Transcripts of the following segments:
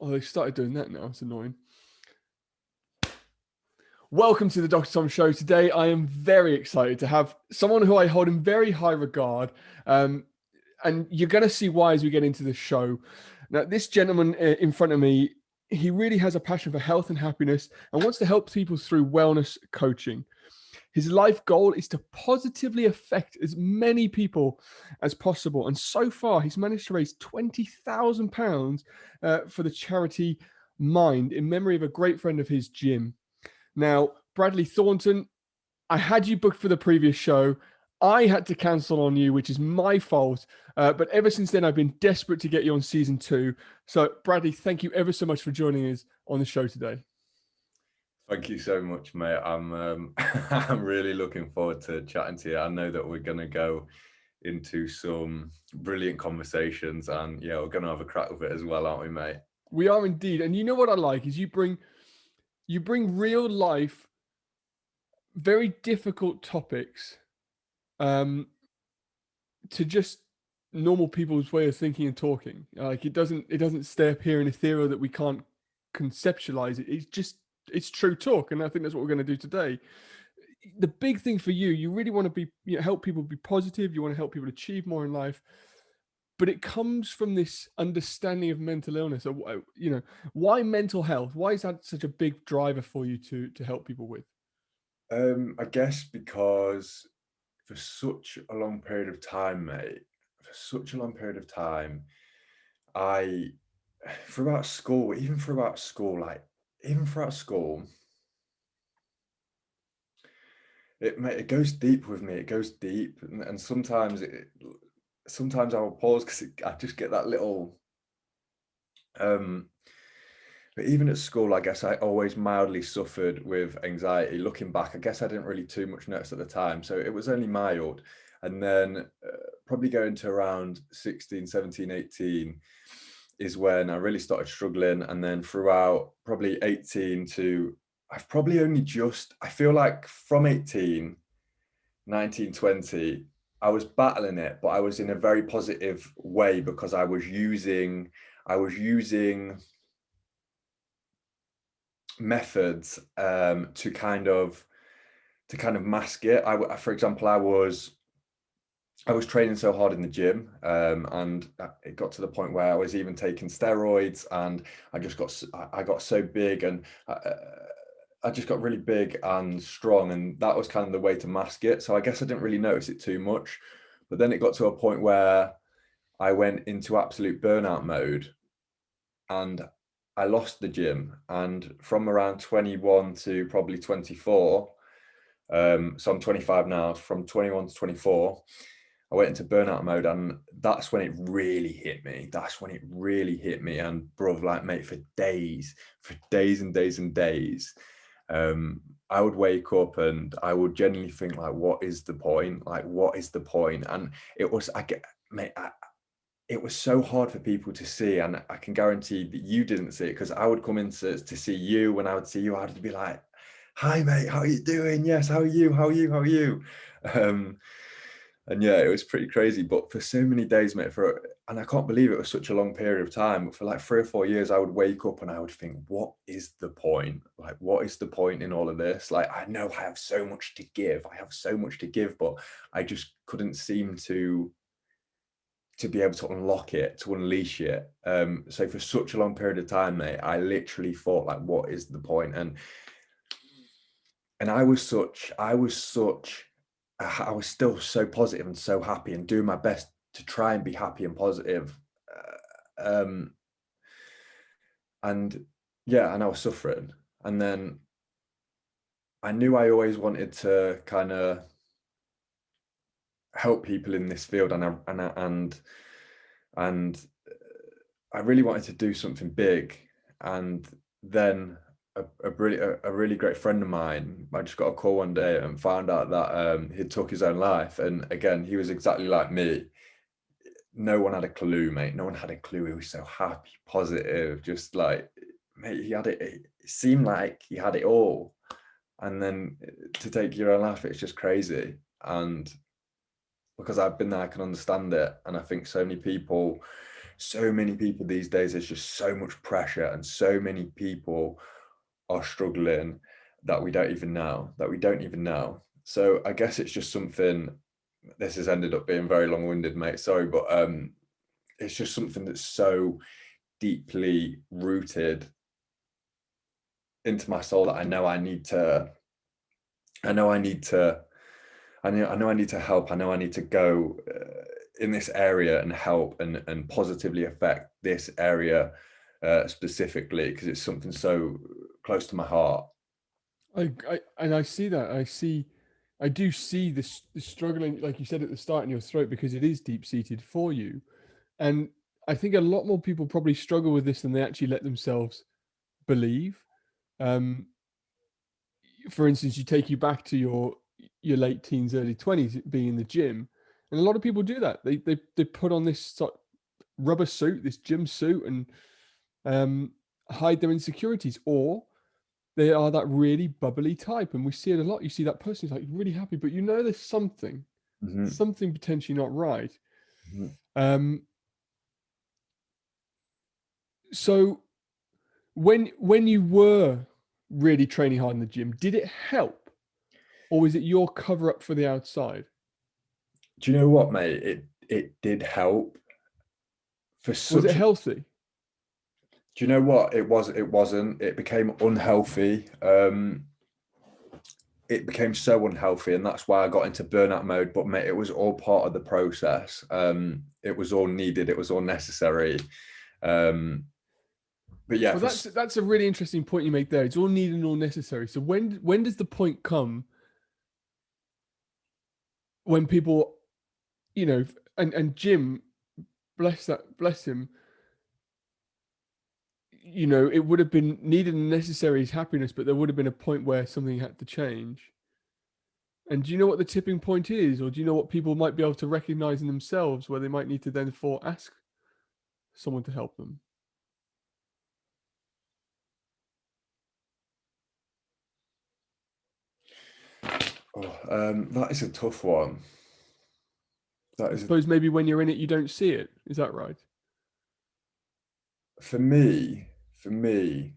Oh, they started doing that now. It's annoying. Welcome to the Dr. Tom Show. Today, I am very excited to have someone who I hold in very high regard. And you're going to see why as we get into the show. Now, this gentleman in front of me, he really has a passion for health and happiness and wants to help people through wellness coaching. His life goal is to positively affect as many people as possible. And so far, he's managed to raise £20,000 for the charity Mind in memory of a great friend of his, Jim. Now, Bradley Thornton, I had you booked for the previous show. I had to cancel on you, which is my fault. But ever since then, I've been desperate to get you on season 2. So, Bradley, thank you ever so much for joining us on the show today. Thank you so much, mate. I'm I'm really looking forward to chatting to you. I know that we're going to go into some brilliant conversations, and yeah, we're going to have a crack with it as well, aren't we, mate? We are indeed. And you know what I like is you bring real life, very difficult topics to just normal people's way of thinking and talking. Like it doesn't stay up here in ethereal that we can't conceptualize it. It's true talk, and I think that's what we're going to do today. The big thing for you really want to be help people be positive. You want to help people achieve more in life, but it comes from this understanding of mental illness. Or why mental health? Why is that such a big driver for you to help people with? I guess because for such a long period of time, mate, for such a long period of time, I throughout school, even throughout school, it goes deep with me. It goes deep, and sometimes I will pause because I just get that little. But even at school, I guess I always mildly suffered with anxiety. Looking back, I guess I didn't really too much notice at the time, so it was only mild. And then probably going to around 16, 17, 18 is when I really started struggling. And then throughout probably 18 to, I've probably only just, I feel like from 18, 19, 20, I was battling it, but I was in a very positive way because I was using methods to kind of mask it. For example, I was training so hard in the gym, and it got to the point where I was even taking steroids, and I got so big, and I just got really big and strong, and that was kind of the way to mask it. So I guess I didn't really notice it too much, but then it got to a point where I went into absolute burnout mode, and I lost the gym. And from around 21 to probably 24, so I'm 25 now, from 21 to 24, I went into burnout mode, and that's when it really hit me. And bruv, like, mate, for days and days and days, I would wake up and I would genuinely think, like, what is the point? Like, what is the point? And it was, it was so hard for people to see, and I can guarantee that you didn't see it, because I would come in to see you. When I would see you, I would be like, "Hi, mate, how are you doing? Yes, how are you? How are you? How are you?" And yeah, it was pretty crazy. But for so many days, mate, and I can't believe it was such a long period of time. But for like 3 or 4 years, I would wake up and I would think, "What is the point? Like, what is the point in all of this? Like, I know I have so much to give. But I just couldn't seem to be able to unlock it, to unleash it." So for such a long period of time, mate, I literally thought, like, what is the point? And I was still so positive and so happy, and doing my best to try and be happy and positive. And yeah, and I was suffering. And then I knew I always wanted to kind of help people in this field, and I really wanted to do something big. And then a really great friend of mine, I just got a call one day and found out that he took his own life. And again, he was exactly like me. No one had a clue, mate. No one had a clue. He was so happy, positive, just like, mate, he had it. It seemed like he had it all. And then to take your own life, it's just crazy. And because I've been there, I can understand it. And I think so many people so many people these days, there's just so much pressure, and so many people are struggling that we don't even know. So I guess it's just something, this has ended up being very long-winded, mate, sorry, but it's just something that's so deeply rooted into my soul that I know I need to help. I know I need to go in this area and help and positively affect this area specifically, because it's something so close to my heart. I see that. I do see this struggling, like you said at the start, in your throat, because it is deep seated for you. And I think a lot more people probably struggle with this than they actually let themselves believe. Um, for instance, you take you back to your late teens, early 20s, being in the gym, and a lot of people do that. They put on this sort of rubber suit, this gym suit, and um, hide their insecurities, or they are that really bubbly type, and we see it a lot. You see that person who's like really happy, but you know there's something, Mm-hmm. something potentially not right. Mm-hmm. Um, so when you were really training hard in the gym, did it help, or was it your cover up for the outside? Do you know what, mate? It did help for Was it such. healthy? Do you know what? It wasn't. It became unhealthy. It became so unhealthy, and that's why I got into burnout mode. But mate, it was all part of the process. It was all needed. It was all necessary. But yeah, Well, that's a really interesting point you make there. It's all needed and all necessary. So when does the point come when people, and Jim, bless him, it would have been needed and necessary as happiness, but there would have been a point where something had to change. And do you know what the tipping point is, or do you know what people might be able to recognize in themselves where they might need to then for ask someone to help them? that is a tough one. That I is suppose maybe when you're in it, you don't see it. Is that right? for me. For me,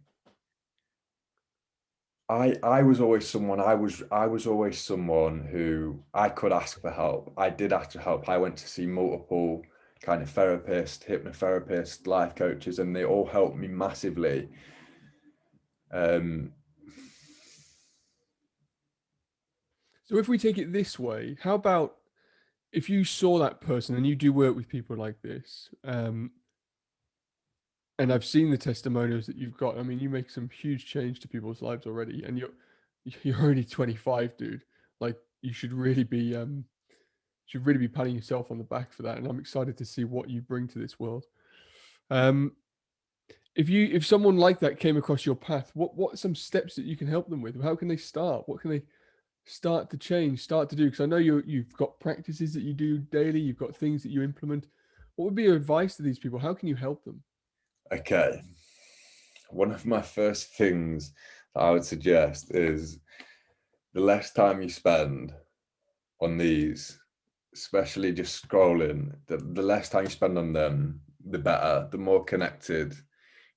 I was always someone. I was always someone who I could ask for help. I did ask for help. I went to see multiple kind of therapists, hypnotherapists, life coaches, and they all helped me massively. Um, So if we take it this way, how about if you saw that person, and you do work with people like this, and I've seen the testimonials that you've got. I mean, you make some huge change to people's lives already, and you're only 25, dude. Like you should really be patting yourself on the back for that. And I'm excited to see what you bring to this world. Um, if someone like that came across your path, what are some steps that you can help them with? How can they start? What can they start to change, start to do? Because I know you've got practices that you do daily, you've got things that you implement. What would be your advice to these people? How can you help them? okay, one of my first things that I would suggest is the less time you spend on these, especially just scrolling, the less time you spend on them, the better, the more connected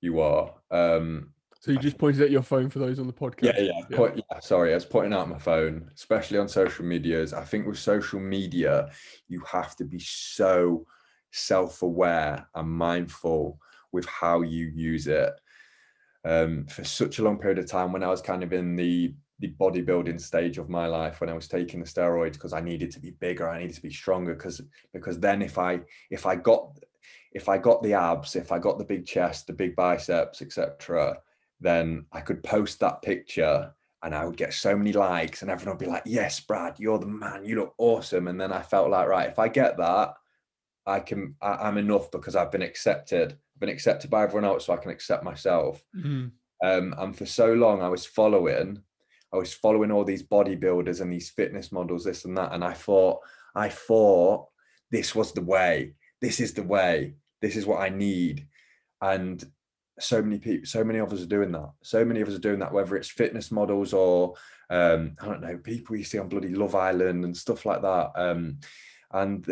you are. So you just pointed at your phone for those on the podcast. Yeah. Sorry, I was pointing out my phone, especially on social medias. I think with social media, you have to be so self-aware and mindful with how you use it. For such a long period of time, when I was kind of in the bodybuilding stage of my life, when I was taking the steroids because I needed to be bigger, I needed to be stronger, because then if I got the abs, if I got the big chest, the big biceps, etc., then I could post that picture and I would get so many likes and everyone would be like, yes, Brad, you're the man, you look awesome. And then I felt like, right, if I get that, I'm enough, because I've been accepted by everyone else, so I can accept myself. Mhm. And for so long I was following all these bodybuilders and these fitness models, this and that, and I thought this was the way, this is the way, this is what I need. And so many of us are doing that, whether it's fitness models or I don't know, people you see on bloody Love Island and stuff like that. And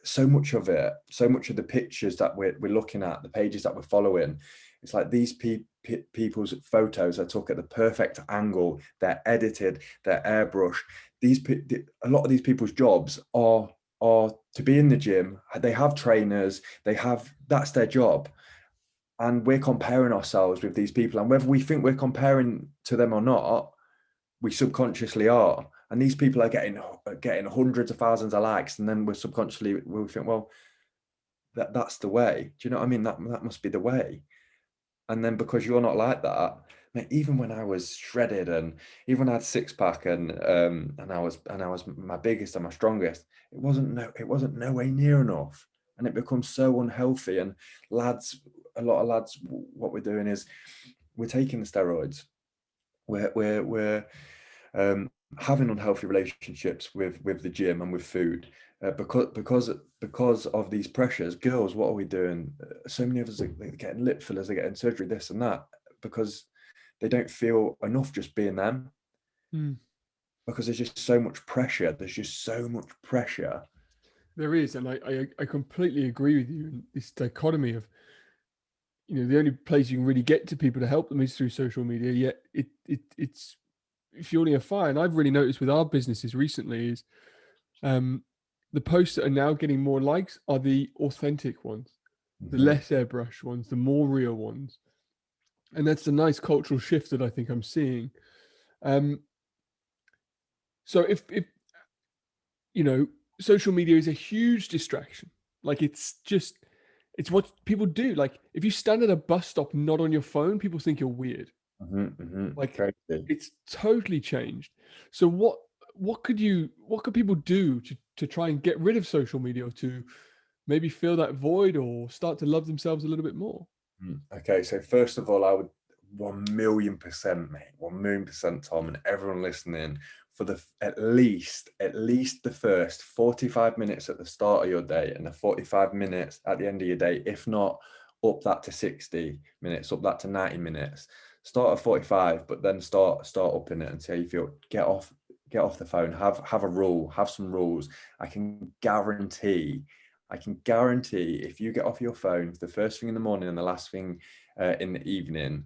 so much of it, so much of the pictures that we're looking at, the pages that we're following, it's like these people's photos are took at the perfect angle, they're edited, they're airbrushed. A lot of these people's jobs are to be in the gym. They have trainers, that's their job. And we're comparing ourselves with these people, and whether we think we're comparing to them or not, we subconsciously are. And these people are getting hundreds of thousands of likes, and then we think, well, that's the way. Do you know what I mean? That must be the way. And then because you're not like that, mate, even when I was shredded, and even when I had six pack, and I was my biggest and my strongest, it wasn't nowhere near enough, and it becomes so unhealthy. And a lot of lads, what we're doing is we're taking the steroids. We're having unhealthy relationships with the gym and with food, because of these pressures. Girls, what are we doing? So many of us are getting lip fillers, they're getting surgery, this and that, because they don't feel enough just being them. Because there's just so much pressure. There is, and I completely agree with you in this dichotomy of, the only place you can really get to people to help them is through social media, yet it's fueling a fire. And I've really noticed with our businesses recently is the posts that are now getting more likes are the authentic ones, the less airbrush ones, the more real ones. And that's a nice cultural shift that I think I'm seeing. So if social media is a huge distraction, like it's what people do. Like if you stand at a bus stop not on your phone, people think you're weird. Like Crazy. it's totally changed. So what could people do to try and get rid of social media, or to maybe fill that void, or start to love themselves a little bit more? Okay, so first of all, I would 1,000,000%, mate, 1,000,000%, Tom, and everyone listening, for at least the first 45 minutes at the start of your day, and the 45 minutes at the end of your day, if not up that to 60 minutes, up that to 90 minutes. Start at 45, but then start upping it and see how you feel. Get off the phone. Have a rule. Have some rules. I can guarantee if you get off your phone the first thing in the morning and the last thing in the evening,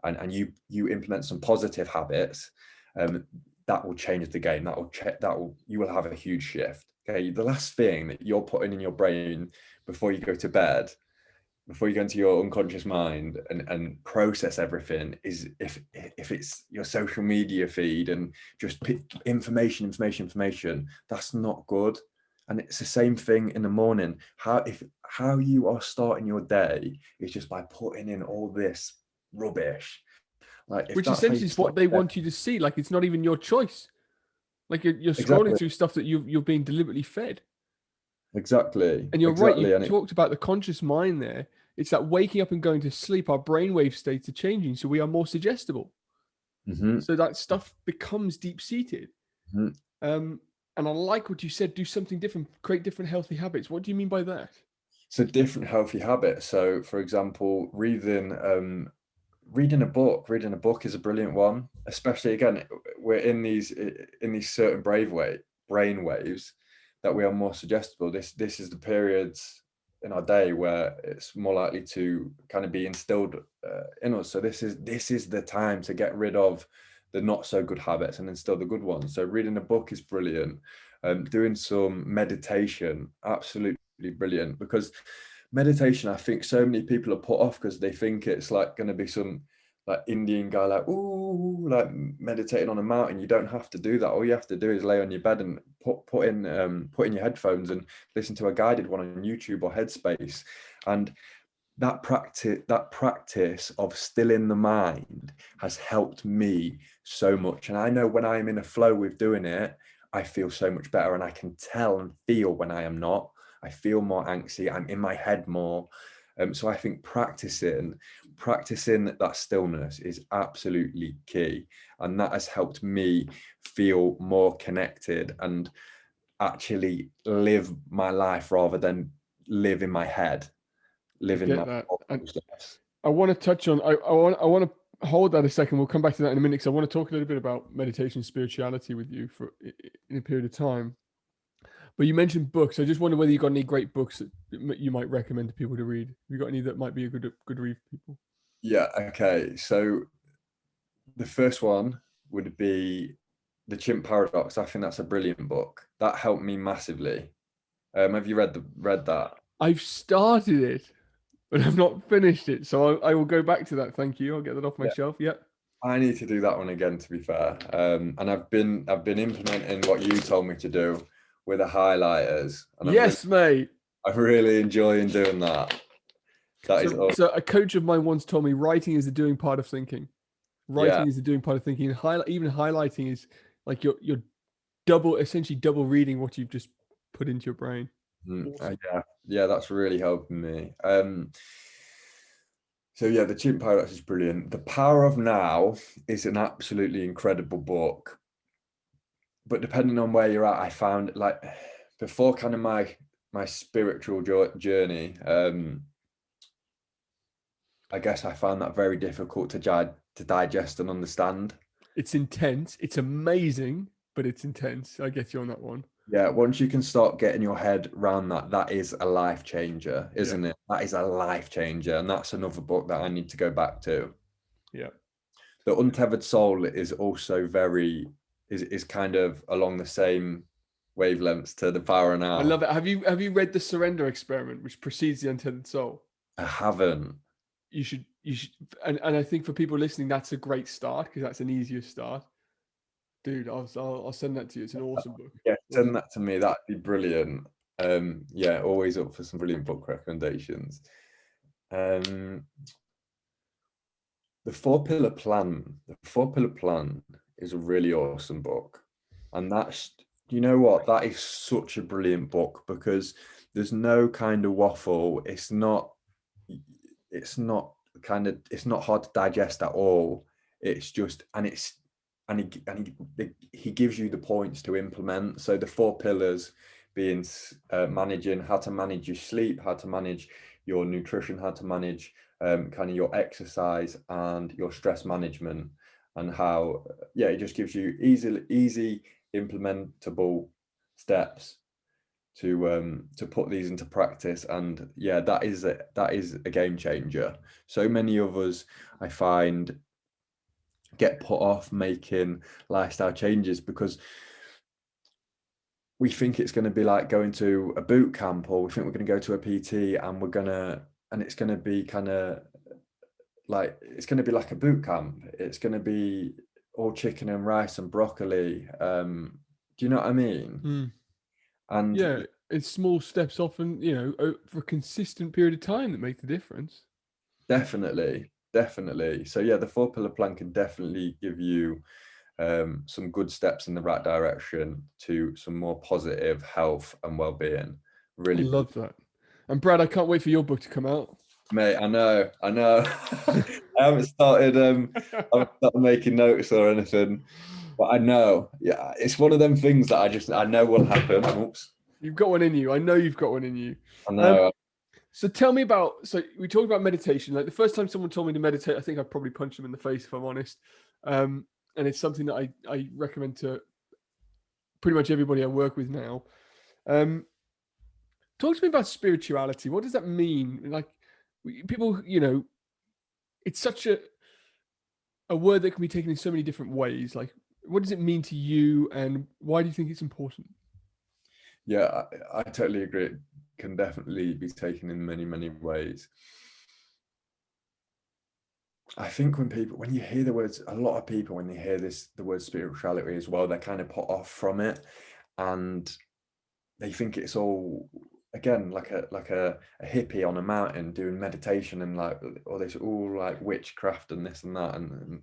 and you implement some positive habits, that will change the game. You will have a huge shift. Okay, the last thing that you're putting in your brain before you go to bed, before you go into your unconscious mind and process everything, is if it's your social media feed and just information. That's not good. And it's the same thing in the morning. How you are starting your day is just by putting in all this rubbish. Like, Which essentially is what they want you to see. Like it's not even your choice. Like you're scrolling through stuff that you're being deliberately fed. Exactly. And you're right. You talked about the conscious mind there. It's that waking up and going to sleep, our brainwave states are changing, so we are more suggestible. So that stuff becomes deep-seated. And I like what you said, do something different, create different healthy habits. What do you mean by that? So different healthy habits. So for example, reading a book is a brilliant one, especially, again, we're in these certain brain waves that we are more suggestible. This is the periods in our day where it's more likely to kind of be instilled in us. So this is the time to get rid of the not so good habits and instill the good ones. So reading a book is brilliant. Doing some meditation, absolutely brilliant, because meditation, I think so many people are put off because they think it's like going to be some like Indian guy, like, ooh, like meditating on a mountain. You don't have to do that. All you have to do is lay on your bed and put in your headphones and listen to a guided one on YouTube or Headspace. And that practice of stilling the mind has helped me so much. And I know when I'm in a flow with doing it, I feel so much better, and I can tell and feel when I am not. I feel more anxious. I'm in my head more. So I think practicing that stillness is absolutely key. And that has helped me feel more connected and actually live my life rather than live in my head, live in that. I want to touch on, I want to hold that a second. We'll come back to that in a minute, because I want to talk a little bit about meditation and spirituality with you in a period of time. But you mentioned books. I just wonder whether you got any great books that you might recommend to people to read. Have you got any that might be a good read for people? Yeah. Okay. So the first one would be The Chimp Paradox. I think that's a brilliant book. That helped me massively. Have you read that? I've started it, but I've not finished it. So I will go back to that. Thank you. I'll get that off my Yeah. shelf. Yep. I need to do that one again, to be fair. And I've been implementing what you told me to do with the highlighters, and Yes, mate. I'm really enjoying doing that. That is So a coach of mine once told me writing is the doing part of thinking. yeah. Writing is the doing part of thinking. And even highlighting is like you're essentially double reading what you've just put into your brain. Awesome. Yeah, that's really helping me. So yeah, The Chimp Paradox is brilliant. The Power of Now is an absolutely incredible book. But depending on where you're at, I found like before kind of my spiritual journey, I guess I found that very difficult to digest and understand. It's intense. It's amazing, but it's intense. I get you on that one. Yeah, once you can start getting your head around that, that is a life changer, isn't it? That is a life changer. And that's another book that I need to go back to. Yeah. The Untethered Soul is also is kind of along the same wavelengths to The Power of Now. I love it. Have you read The Surrender Experiment, which precedes The Untethered Soul? I haven't. You should, and I think for people listening, that's a great start because that's an easier start. Dude, I'll send that to you. It's an awesome book. Yeah, send that to me. That'd be brilliant. Yeah, always up for some brilliant book recommendations. The Four Pillar Plan. The Four Pillar Plan is a really awesome book, and that's, you know what, that is such a brilliant book because there's no kind of waffle. It's not it's not hard to digest at all. It's just, he gives you the points to implement. So the four pillars being managing how to manage your sleep, how to manage your nutrition, how to manage kind of your exercise and your stress management, and how it just gives you easy implementable steps to put these into practice. And yeah, that is a game changer. So many of us, I find, get put off making lifestyle changes because we think it's going to be like going to a boot camp, or we think we're going to go to a PT and it's going to be kind of like, it's going to be like a boot camp. It's going to be all chicken and rice and broccoli. Do you know what I mean? And yeah, it's small steps often, for a consistent period of time that make the difference. definitely. So yeah, the four pillar plan can definitely give you some good steps in the right direction to some more positive health and well-being. Really, I love that. And Brad, I can't wait for your book to come out. mate. I know. I haven't started making notes or anything, but I know. Yeah, it's one of them things that I know will happen. Oops. You've got one in you. I know you've got one in you. I know. So tell me about, so we talked about meditation. Like the first time someone told me to meditate, I think I'd probably punch them in the face if I'm honest. And it's something that I recommend to pretty much everybody I work with now. Talk to me about spirituality. What does that mean? Like people, it's such a word that can be taken in so many different ways. Like, what does it mean to you, and why do you think it's important? Yeah, I totally agree. It can definitely be taken in many, many ways. I think when you hear the words, a lot of people, when they hear the word spirituality as well, they're kind of put off from it, and they think it's all, again, like a hippie on a mountain doing meditation and like all this, all like witchcraft and this and that and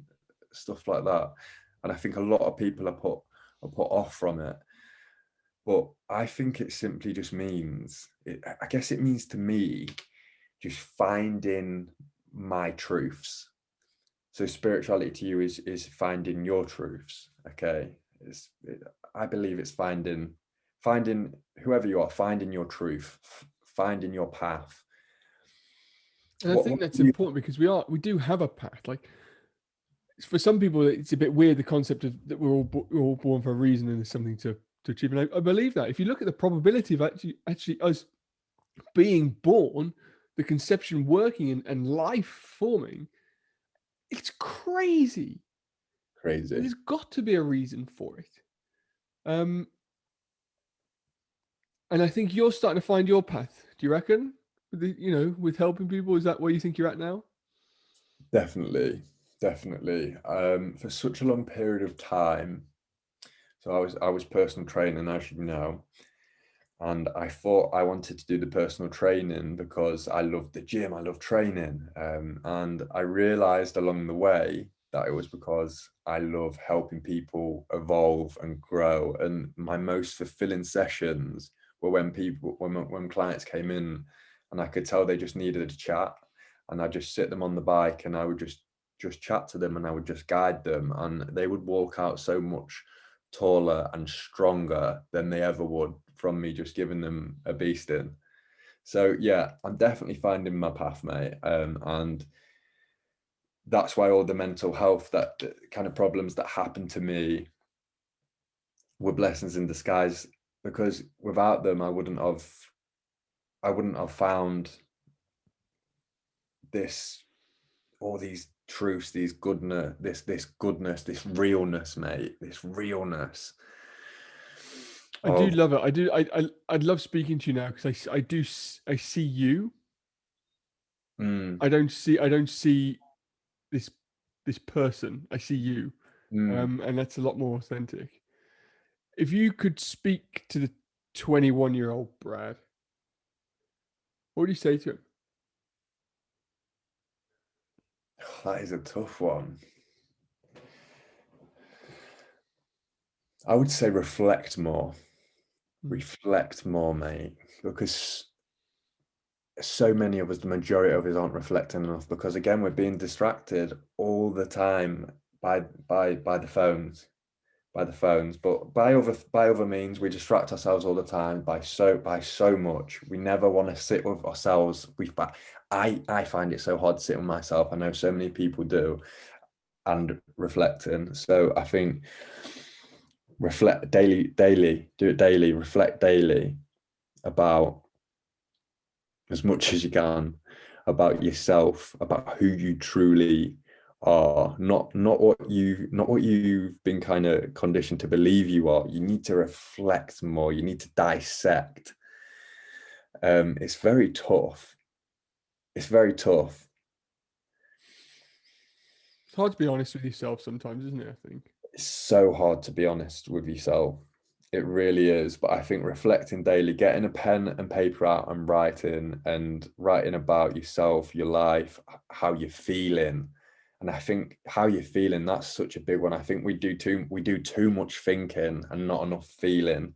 stuff like that. And I think a lot of people are put off from it. But I think it simply just means, I guess it means to me, just finding my truths. So spirituality to you is finding your truths. Okay, I believe it's finding whoever you are, finding your truth, finding your path. And I think that's important because we do have a path. Like for some people, it's a bit weird, the concept of that we're all born for a reason and there's something to to achieve. And I believe that if you look at the probability of actually us being born, the conception working and life forming, it's crazy. Crazy. There's got to be a reason for it. And I think you're starting to find your path. Do you reckon? With helping people, is that where you think you're at now? Definitely, definitely. For such a long period of time. So I was personal training, as you know, and I thought I wanted to do the personal training because I loved the gym, I love training, and I realized along the way that it was because I love helping people evolve and grow. And my most fulfilling sessions were when clients came in, and I could tell they just needed a chat, and I just sit them on the bike, and I would just chat to them, and I would just guide them, and they would walk out so much taller and stronger than they ever would from me just giving them a beasting. So yeah, I'm definitely finding my path, mate. And that's why all the mental health, that kind of problems that happened to me were blessings in disguise, because without them I wouldn't have found this, all these truths, these goodness, this goodness, this realness, mate, this realness I do of love it. I do. I'd love speaking to you now because I see you. mm, I don't see this person. I see you, mm. and that's a lot more authentic. If you could speak to the 21-year-old Brad, what would you say to him? That is a tough one. I would say reflect more. Hmm. Reflect more, mate, because so many of us, the majority of us, aren't reflecting enough, because again, we're being distracted all the time by the phones, but by other means, we distract ourselves all the time by so much. We never want to sit with ourselves. I find it so hard to sit with myself. I know so many people do, and reflecting. So I think reflect daily, do it daily, reflect daily about, as much as you can, about yourself, about who you truly are, not what you've been kind of conditioned to believe you are. You need to reflect more, you need to dissect. It's very tough. It's very tough. It's hard to be honest with yourself sometimes, isn't it? I think. It's so hard to be honest with yourself. It really is. But I think reflecting daily, getting a pen and paper out and writing about yourself, your life, how you're feeling. And I think how you're feeling, that's such a big one. I think we do too much thinking and not enough feeling.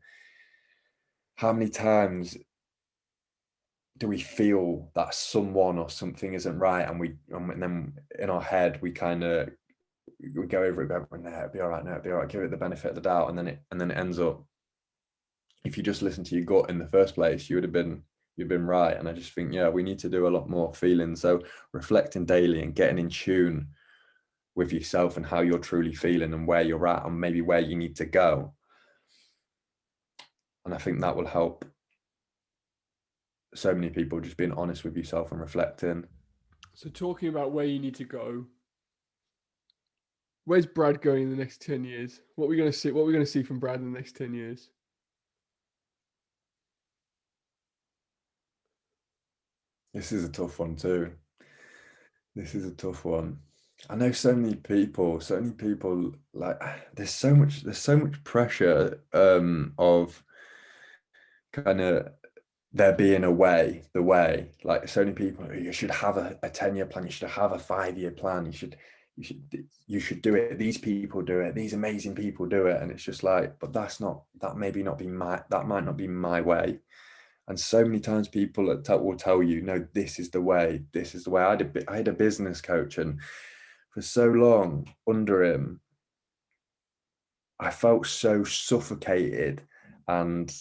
How many times do we feel that someone or something isn't right, and then in our head we go over it, go, no, it'll be all right, no, it'll be all right, give it the benefit of the doubt, and then it ends up, if you just listened to your gut in the first place, you'd been right. And I just think, yeah, we need to do a lot more feeling. So reflecting daily and getting in tune with yourself and how you're truly feeling and where you're at and maybe where you need to go. And I think that will help so many people, just being honest with yourself and reflecting. So talking about where you need to go, where's Brad going in the next 10 years? What are we going to see? What are we going to see from Brad in the next 10 years? This is a tough one too. This is a tough one. I know so many people like, there's so much pressure of kind of there being the way, like so many people, you should have a 10-year plan, you should have a 5-year plan, you should do it, these people do it, these amazing people do it. And it's just like, but that might not be my way. And so many times people will tell you, no, this is the way, this is the way. I had a business coach, and for so long under him, I felt so suffocated and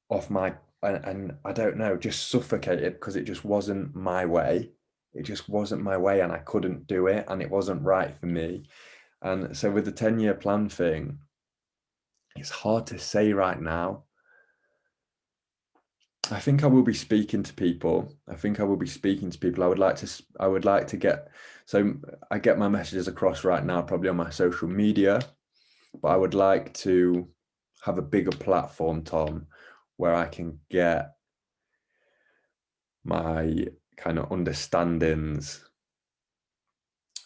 off my, and I don't know, just suffocated, because it just wasn't my way. It just wasn't my way, and I couldn't do it, and it wasn't right for me. And so with the 10-year plan thing, It's hard to say right now. I think I will be speaking to people. I would like to get, so I get my messages across right now, probably on my social media, but I would like to have a bigger platform, Tom, where I can get my kind of understandings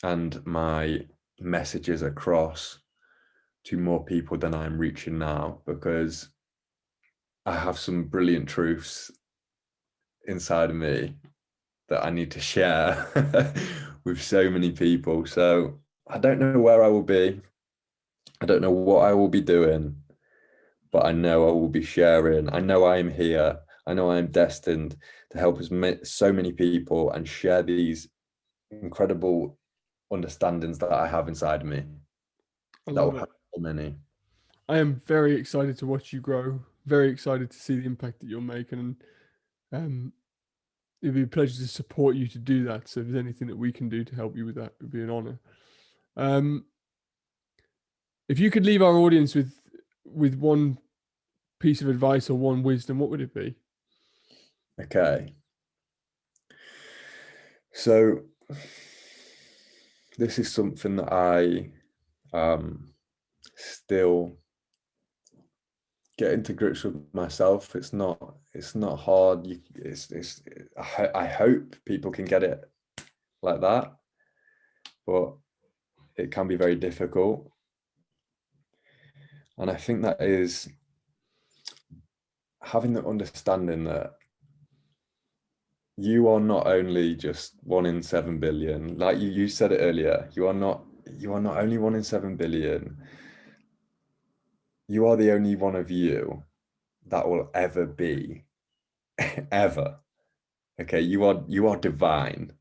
and my messages across to more people than I'm reaching now, because I have some brilliant truths inside of me that I need to share with so many people. So I don't know where I will be. I don't know what I will be doing, but I know I will be sharing. I know I am here. I know I am destined to help so many people and share these incredible understandings that I have inside of me I that will love it. help so many. I am very excited to watch you grow. Very excited to see the impact that you're making, and it'd be a pleasure to support you to do that. So if there's anything that we can do to help you with that, it would be an honor. Um, if you could leave our audience with one piece of advice or one wisdom, what would it be? Okay. So this is something that I still get into grips with myself. It's not hard. I hope people can get it like that, but it can be very difficult. And I think that is having the understanding that you are not only just 1 in 7 billion, like you said it earlier, you are not only 1 in 7 billion, you are the only one of you that will ever be ever. Okay, you are divine.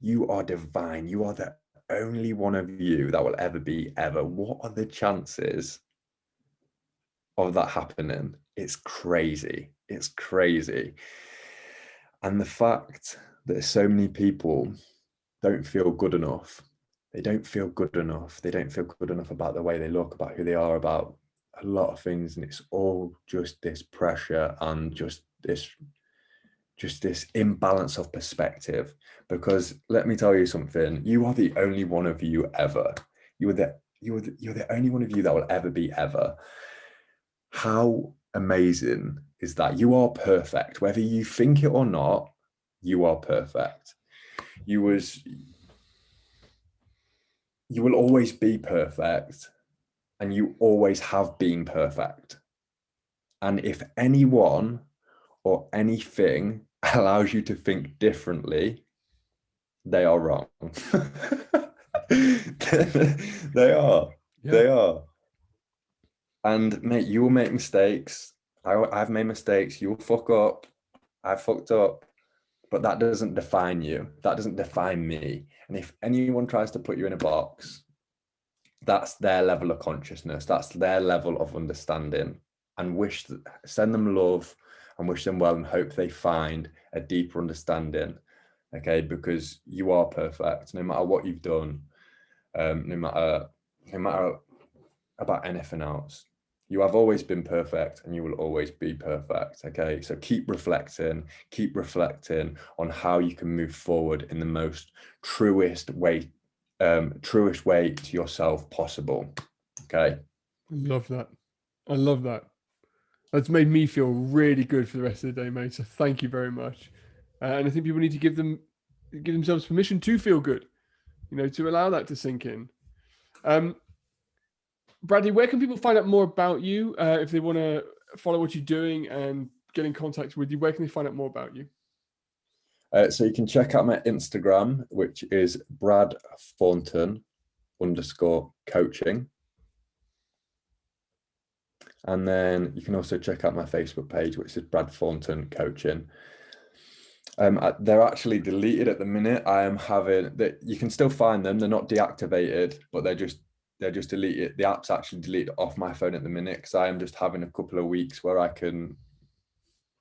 You are divine. You are the only one of you that will ever be ever. What are the chances of that happening? It's crazy. It's crazy. And the fact that so many people don't feel good enough, they don't feel good enough. They don't feel good enough about the way they look, about who they are, about a lot of things. And it's all just this pressure and just this imbalance of perspective. Because let me tell you something, you are the only one of you ever. You're the only one of you that will ever be ever. How amazing is that? You are perfect, whether you think it or not. You are perfect. You will always be perfect, and you always have been perfect. And if anyone or anything allows you to think differently, they are wrong. They are. Yeah. They are. And mate, you will make mistakes. I've made mistakes. You will fuck up. I've fucked up. But that doesn't define you. That doesn't define me. And if anyone tries to put you in a box, that's their level of consciousness. That's their level of understanding. And send them love and wish them well and hope they find a deeper understanding. Okay, because you are perfect, no matter what you've done, no matter about anything else. You have always been perfect and you will always be perfect. Okay, so keep reflecting on how you can move forward in the most truest way to yourself possible. Okay. I love that. I love that. That's made me feel really good for the rest of the day, mate. So thank you very much. And I think people need to give themselves permission to feel good, to allow that to sink in. Bradley, where can people find out more about you if they want to follow what you're doing and get in contact with you? Where can they find out more about you? So you can check out my Instagram, which is Brad Thornton _coaching. And then you can also check out my Facebook page, which is Brad Thornton Coaching. They're actually deleted at the minute. I am having that. You can still find them. They're not deactivated, but they're just deleted. The app's actually deleted off my phone at the minute because I am just having a couple of weeks where I can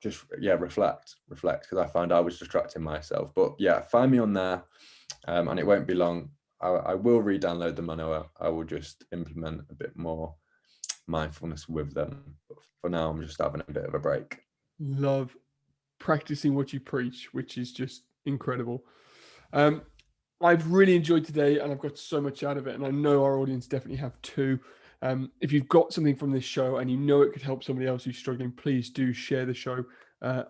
just reflect because I found I was distracting myself. But yeah, find me on there, and it won't be long. I will re-download them. I know I will just implement a bit more mindfulness with them. But for now, I'm just having a bit of a break. Love practicing what you preach, which is just incredible. I've really enjoyed today and I've got so much out of it. And I know our audience definitely have too. If you've got something from this show and you know it could help somebody else who's struggling, please do share the show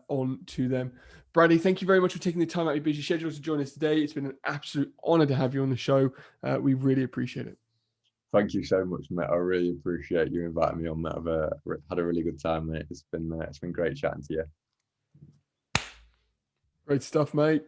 on to them. Bradley, thank you very much for taking the time out of your busy schedule to join us today. It's been an absolute honor to have you on the show. We really appreciate it. Thank you so much, mate. I really appreciate you inviting me on that. I've had a really good time, mate. It's been great chatting to you. Great stuff, mate.